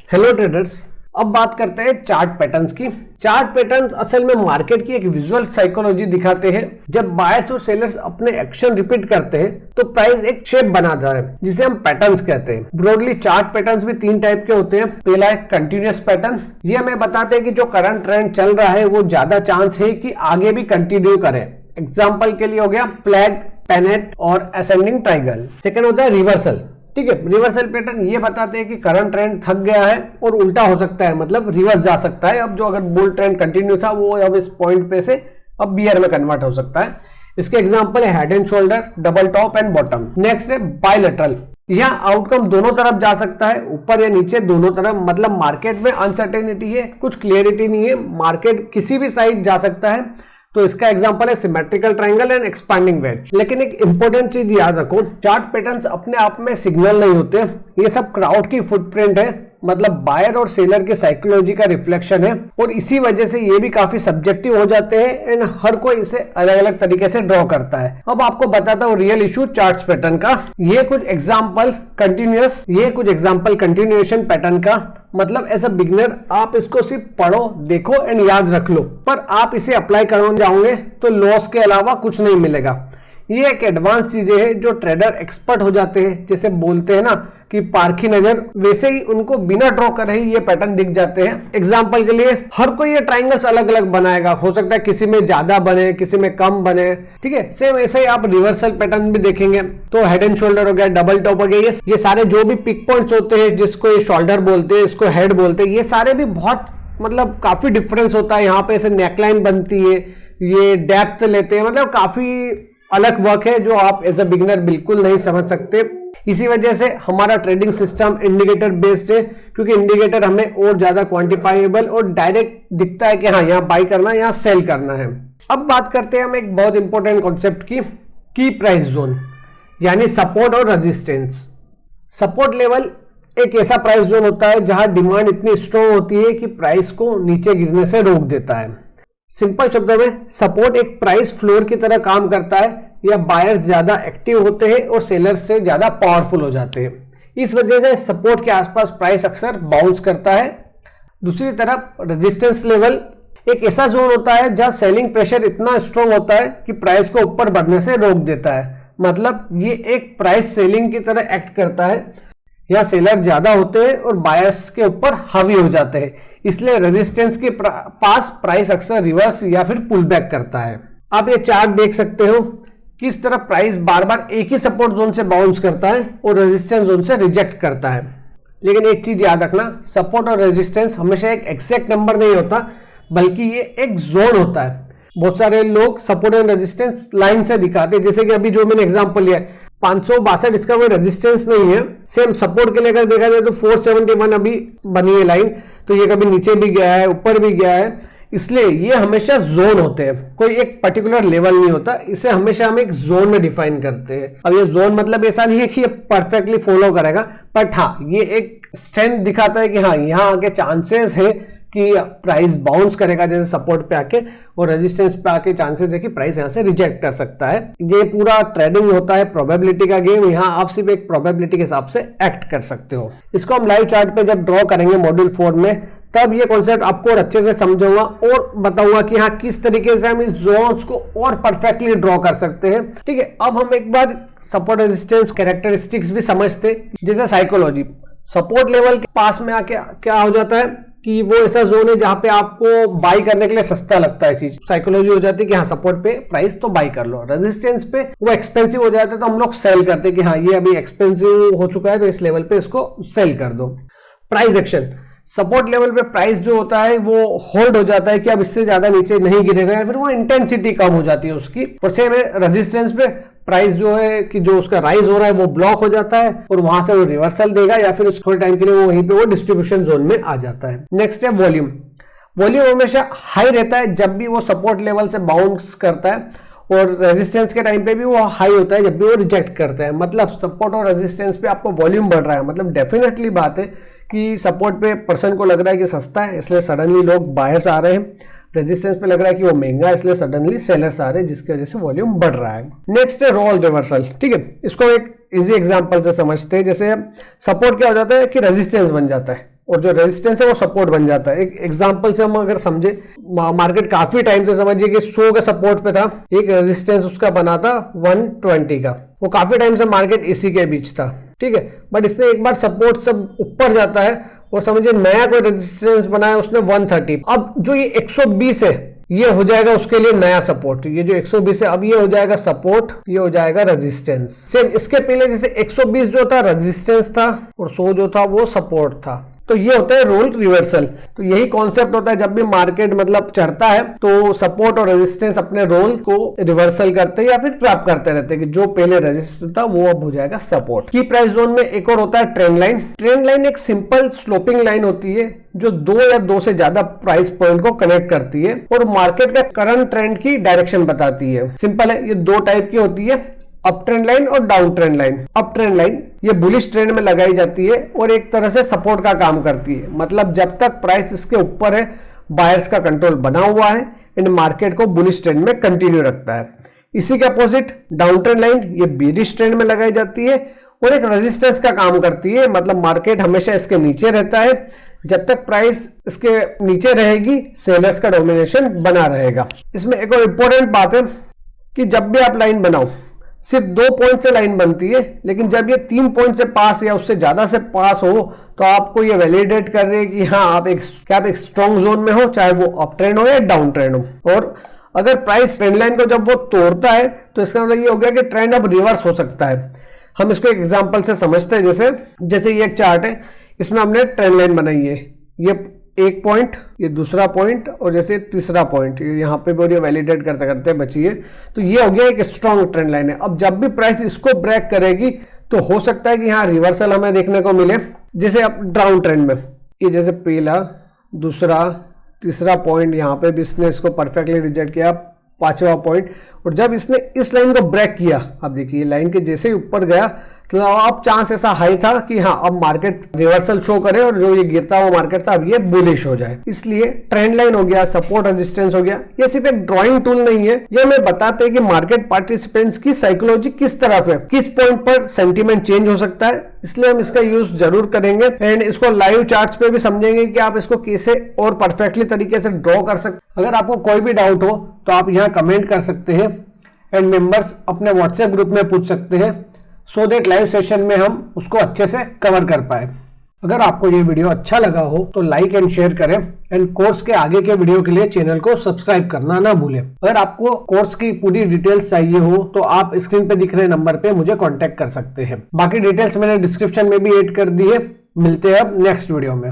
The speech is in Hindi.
हेलो ट्रेडर्स, अब बात करते हैं चार्ट पैटर्न्स की। चार्ट पैटर्न्स असल में मार्केट की एक विजुअल साइकोलॉजी दिखाते हैं। जब बायर्स और सेलर्स अपने एक्शन रिपीट करते हैं तो प्राइस एक शेप बनाता है जिसे हम पैटर्न्स कहते हैं। ब्रॉडली चार्ट पैटर्न्स भी तीन टाइप के होते हैं। पहला है कंटिन्यूअस पैटर्न। ये हमें बताते हैं कि जो करंट ट्रेंड चल रहा है वो ज्यादा चांस है कि आगे भी कंटिन्यू करे। एग्जाम्पल के लिए हो गया फ्लैग, पेनेट और असेंडिंग ट्रायंगल। सेकंड होता है रिवर्सल। ठीक है, रिवर्सल पैटर्न ये बताते हैं कि करंट ट्रेंड थक गया है और उल्टा हो सकता है, मतलब रिवर्स जा सकता है। अब जो अगर बुल ट्रेंड कंटिन्यू था वो अब इस पॉइंट पे से अब बियर में कन्वर्ट हो सकता है। इसके एग्जांपल है head and shoulder, double top and bottom. Next है बायलैटरल। यहाँ आउटकम दोनों तरफ जा सकता है, ऊपर या नीचे, दोनों तरफ। मतलब मार्केट में अनसर्टेनिटी है, कुछ क्लियरिटी नहीं है, मार्केट किसी भी साइड जा सकता है। तो इसका एग्जांपल है symmetrical triangle and expanding wedge. लेकिन एक इंपॉर्टेंट चीज याद रखो, चार्ट पैटर्न्स अपने आप में सिग्नल नहीं होते। ये सब क्राउड की फुटप्रिंट है, मतलब बायर और सेलर के साइकोलॉजी का रिफ्लेक्शन है। और इसी वजह से ये भी काफी सब्जेक्टिव हो जाते हैं एंड हर कोई इसे अलग अलग तरीके से ड्रॉ करता है। अब आपको बताता हूँ रियल इशू चार्ट्स पैटर्न का। ये कुछ एग्जांपल कंटिन्यूअस, ये कुछ एग्जांपल कंटिन्यूएशन पैटर्न का। मतलब एज अ बिगिनर आप इसको सिर्फ पढ़ो, देखो एंड याद रख लो, पर आप इसे अप्लाई करने जाओगे तो लॉस के अलावा कुछ नहीं मिलेगा। ये एक एडवांस चीजें हैं जो ट्रेडर एक्सपर्ट हो जाते हैं, जैसे बोलते हैं ना कि पारखी नजर, वैसे ही उनको बिना ड्रॉ करे ही ये पैटर्न दिख जाते हैं। एग्जांपल के लिए हर कोई ये ट्रायंगल्स अलग अलग बनाएगा, हो सकता है किसी में ज्यादा बने, किसी में कम बने। ठीक है, सेम ऐसे ही आप रिवर्सल पैटर्न भी देखेंगे तो हेड एंड शोल्डर हो गया, डबल टॉप हो गया, ये सारे जो भी पिक पॉइंट्स होते हैं, जिसको ये शोल्डर बोलते हैं, इसको हेड बोलते हैं, ये सारे भी बहुत मतलब काफी डिफरेंस होता है। यहाँ पे ऐसे नेकलाइन बनती है, ये डेप्थ लेते हैं, मतलब काफी अलग वर्क है जो आप एज अ बिगिनर बिल्कुल नहीं समझ सकते। इसी वजह से हमारा ट्रेडिंग सिस्टम इंडिकेटर बेस्ड है, क्योंकि इंडिकेटर हमें और ज्यादा क्वांटिफाइबल और डायरेक्ट दिखता है कि हाँ यहाँ बाई करना है, यहाँ सेल करना है। अब बात करते हैं हम एक बहुत इंपॉर्टेंट कॉन्सेप्ट की प्राइस जोन, यानी सपोर्ट और रेजिस्टेंस। सपोर्ट लेवल एक ऐसा प्राइस जोन होता है जहां डिमांड इतनी स्ट्रॉन्ग होती है कि प्राइस को नीचे गिरने से रोक देता है। सिंपल शब्दों में सपोर्ट एक प्राइस फ्लोर की तरह काम करता है, या बायर्स ज्यादा एक्टिव होते हैं और सेलर्स से ज्यादा पावरफुल हो जाते हैं। इस वजह से सपोर्ट के आसपास प्राइस अक्सर बाउंस करता है। दूसरी तरफ रेजिस्टेंस लेवल एक ऐसा जोन होता है जहां सेलिंग प्रेशर इतना स्ट्रॉन्ग होता है कि प्राइस को ऊपर बढ़ने से रोक देता है। मतलब ये एक प्राइस सेलिंग की तरह एक्ट करता है, या सेलर ज्यादा होते हैं और बायर्स के ऊपर हावी हो जाते हैं। इसलिए रेजिस्टेंस के पास प्राइस अक्सर रिवर्स या फिर पुल बैक करता है। आप ये चार्ट देख सकते हो किस तरह प्राइस बार बार एक ही सपोर्ट जोन से बाउंस करता है और रेजिस्टेंस जोन से रिजेक्ट करता है। लेकिन एक चीज याद रखना, सपोर्ट और रेजिस्टेंस हमेशा एक एग्जैक्ट नंबर नहीं होता, बल्कि ये एक जोन होता है। बहुत सारे लोग सपोर्ट और रेजिस्टेंस लाइन से दिखाते हैं, जैसे कि अभी जो मैंने एग्जांपल लिया 562, इसका कोई रेजिस्टेंस नहीं है। सेम सपोर्ट के लिए अगर देखा जाए तो 471 अभी बनी है लाइन, तो ये कभी नीचे भी गया है, ऊपर भी गया है। इसलिए ये हमेशा जोन होते हैं, कोई एक पर्टिकुलर लेवल नहीं होता। इसे हमेशा हम एक जोन में डिफाइन करते हैं। अब ये जोन मतलब ऐसा नहीं है कि ये परफेक्टली फॉलो करेगा, बट हाँ ये एक स्ट्रेंथ दिखाता है कि हाँ यहाँ आके चांसेस है कि प्राइस बाउंस करेगा जैसे सपोर्ट पे आके, और रेजिस्टेंस पे आके चांसेस है कि प्राइस यहाँ से रिजेक्ट कर सकता है। ये पूरा ट्रेडिंग होता है प्रोबेबिलिटी का गेम। यहाँ आप सिर्फ एक प्रोबेबिलिटी के हिसाब से एक्ट कर सकते हो। इसको हम लाइव चार्ट पे जब ड्रॉ करेंगे मॉड्यूल 4 में, तब ये कॉन्सेप्ट आपको और अच्छे से समझाऊंगा और बताऊंगा कि हाँ किस तरीके से हम इस जोन्स को और परफेक्टली ड्रॉ कर सकते हैं। ठीक है, अब हम एक बार सपोर्ट रेजिस्टेंस कैरेक्टरिस्टिक्स भी समझते। जैसे साइकोलॉजी, सपोर्ट लेवल के पास में आके क्या हो जाता है कि वो ऐसा जोन है जहां पे आपको बाई करने के लिए सस्ता लगता है चीज। साइकोलॉजी हो जाती है कि हाँ सपोर्ट पे प्राइस तो बाई कर लो। रेजिस्टेंस पे वो एक्सपेंसिव हो जाता है तो हम लोग सेल करते हैं कि हाँ ये अभी एक्सपेंसिव हो चुका है तो इस लेवल पे इसको सेल कर दो। प्राइस एक्शन, सपोर्ट लेवल पे प्राइस जो होता है वो होल्ड हो जाता है कि अब इससे ज्यादा नीचे नहीं गिरेगा, या फिर वो इंटेंसिटी कम हो जाती है उसकी। और सेम है रेजिस्टेंस पे, प्राइस जो है कि जो उसका राइज हो रहा है वो ब्लॉक हो जाता है और वहां से वो रिवर्सल देगा, या फिर थोड़े टाइम के लिए वो वहीं पे वो डिस्ट्रीब्यूशन जोन में आ जाता है। नेक्स्ट है वॉल्यूम। वॉल्यूम हमेशा हाई रहता है जब भी वो सपोर्ट लेवल से बाउंस करता है, और रेजिस्टेंस के टाइम पे भी वो हाई होता है जब भी वो रिजेक्ट करता है। मतलब सपोर्ट और रेजिस्टेंस पे आपको वॉल्यूम बढ़ रहा है, मतलब डेफिनेटली बात है कि सपोर्ट पे पर्सन को लग रहा है कि सस्ता है इसलिए सडनली लोग बायर्स आ रहे हैं, रेजिस्टेंस पे लग रहा है कि वो महंगा है इसलिए सडनली सेलर्स आ रहे हैं, जिसकी वजह से वॉल्यूम बढ़ रहा है। नेक्स्ट है रोल रिवर्सल। ठीक है, इसको एक इजी एग्जांपल से समझते हैं। जैसे सपोर्ट क्या हो जाता है कि रेजिस्टेंस बन जाता है, और जो रेजिस्टेंस है वो सपोर्ट बन जाता है। एक एग्जांपल से हम अगर समझे, मार्केट काफी टाइम से समझिए कि 100 के सपोर्ट पे था, एक रेजिस्टेंस उसका बना था 120 का, वो काफी टाइम से मार्केट इसी के बीच था, ठीक है। बट इसने एक बार सपोर्ट सब ऊपर जाता है और समझिए नया कोई रेजिस्टेंस बनाया उसने 130। अब जो ये 120 है ये हो जाएगा उसके लिए नया सपोर्ट। ये जो 120 है अब ये हो जाएगा सपोर्ट, ये हो जाएगा रेजिस्टेंस। सेम इसके पहले जैसे 120 जो था रेजिस्टेंस था और 100 जो था वो सपोर्ट था। तो ये होता है रोल रिवर्सल। तो यही कॉन्सेप्ट होता है, जब भी मार्केट मतलब चढ़ता है तो सपोर्ट और रेजिस्टेंस अपने रोल को रिवर्सल करते हैं या फिर ट्रैप करते रहते हैं कि जो पहले रेजिस्टेंस था वो अब हो जाएगा सपोर्ट। की प्राइस जोन में एक और होता है ट्रेंड लाइन। ट्रेंड लाइन एक सिंपल स्लोपिंग लाइन होती है जो 2 या 2 से ज्यादा प्राइस पॉइंट को कनेक्ट करती है और मार्केट का करंट ट्रेंड की डायरेक्शन बताती है। सिंपल है, ये 2 टाइप की होती है, अप ट्रेंड लाइन और down trend line. Up trend line ये बुलिश ट्रेंड में लगाई जाती है और एक तरह से सपोर्ट का काम करती है। मतलब जब तक प्राइस इसके ऊपर है बायर्स का कंट्रोल बना हुआ है एंड मार्केट को बुलिश ट्रेंड में कंटिन्यू रखता है। इसी के अपोजिट डाउन ट्रेंड लाइन ये बेरिश ट्रेंड में लगाई जाती है और एक रेजिस्टेंस का काम करती है। मतलब मार्केट हमेशा इसके नीचे रहता है, जब तक प्राइस इसके नीचे रहेगी सेलर्स का डोमिनेशन बना रहेगा। इसमें एक और इंपॉर्टेंट बात है कि जब भी आप लाइन बनाओ सिर्फ 2 पॉइंट से लाइन बनती है, लेकिन जब ये 3 पॉइंट से पास या उससे ज्यादा से पास हो तो आपको ये वैलिडेट कर रही है कि हाँ आप एक स्ट्रॉन्ग जोन में हो, चाहे वो अप ट्रेंड हो या डाउन ट्रेंड हो। और अगर प्राइस ट्रेंड लाइन को जब वो तोड़ता है तो इसका मतलब ये हो गया कि ट्रेंड अब रिवर्स हो सकता है। हम इसको एक एग्जांपल से समझते हैं। जैसे ये एक चार्ट है, इसमें हमने ट्रेंड लाइन बनाई है, ये एक पॉइंट, ये दूसरा पॉइंट और जैसे तीसरा पॉइंट यहाँ पे भी वैलिडेट करते करते बची है। तो ये हो गया एक स्ट्रॉन्ग ट्रेंड लाइन है। अब जब भी प्राइस इसको ब्रेक करेगी तो हो सकता है कि यहाँ रिवर्सल हमें देखने को मिले। जैसे अब डाउन ट्रेंड में ये जैसे पहला, दूसरा, तीसरा पॉइंट, यहाँ पे भी इसने इसको परफेक्टली रिजेक्ट किया, 5वां पॉइंट, और जब इसने इस लाइन को ब्रेक किया, अब देखिए लाइन के जैसे ही ऊपर गया तो अब चांस ऐसा हाई था कि हाँ अब मार्केट रिवर्सल शो करे और जो ये गिरता हुआ मार्केट था अब ये बुलिश हो जाए। इसलिए ट्रेंड लाइन हो गया, सपोर्ट रेजिस्टेंस हो गया, ये सिर्फ एक ड्राइंग टूल नहीं है, ये हमें बताते हैं कि मार्केट पार्टिसिपेंट्स की साइकोलॉजी किस तरफ है, किस पॉइंट पर सेंटीमेंट चेंज हो सकता है। इसलिए हम इसका यूज जरूर करेंगे एंड इसको लाइव चार्ट्स पे भी समझेंगे कि आप इसको कैसे और परफेक्टली तरीके से ड्रॉ कर सकते। अगर आपको कोई भी डाउट हो तो आप यहाँ कमेंट कर सकते हैं एंड मेंबर्स अपने व्हाट्सएप ग्रुप में पूछ सकते हैं, सो दैट लाइव सेशन में हम उसको अच्छे से कवर कर पाए। अगर आपको ये वीडियो अच्छा लगा हो तो लाइक एंड शेयर करें एंड कोर्स के आगे के वीडियो के लिए चैनल को सब्सक्राइब करना ना भूलें। अगर आपको कोर्स की पूरी डिटेल्स चाहिए हो तो आप स्क्रीन पे दिख रहे नंबर पे मुझे कांटेक्ट कर सकते हैं। बाकी डिटेल्स मैंने डिस्क्रिप्शन में भी ऐड कर दी है। मिलते हैं अब नेक्स्ट वीडियो में।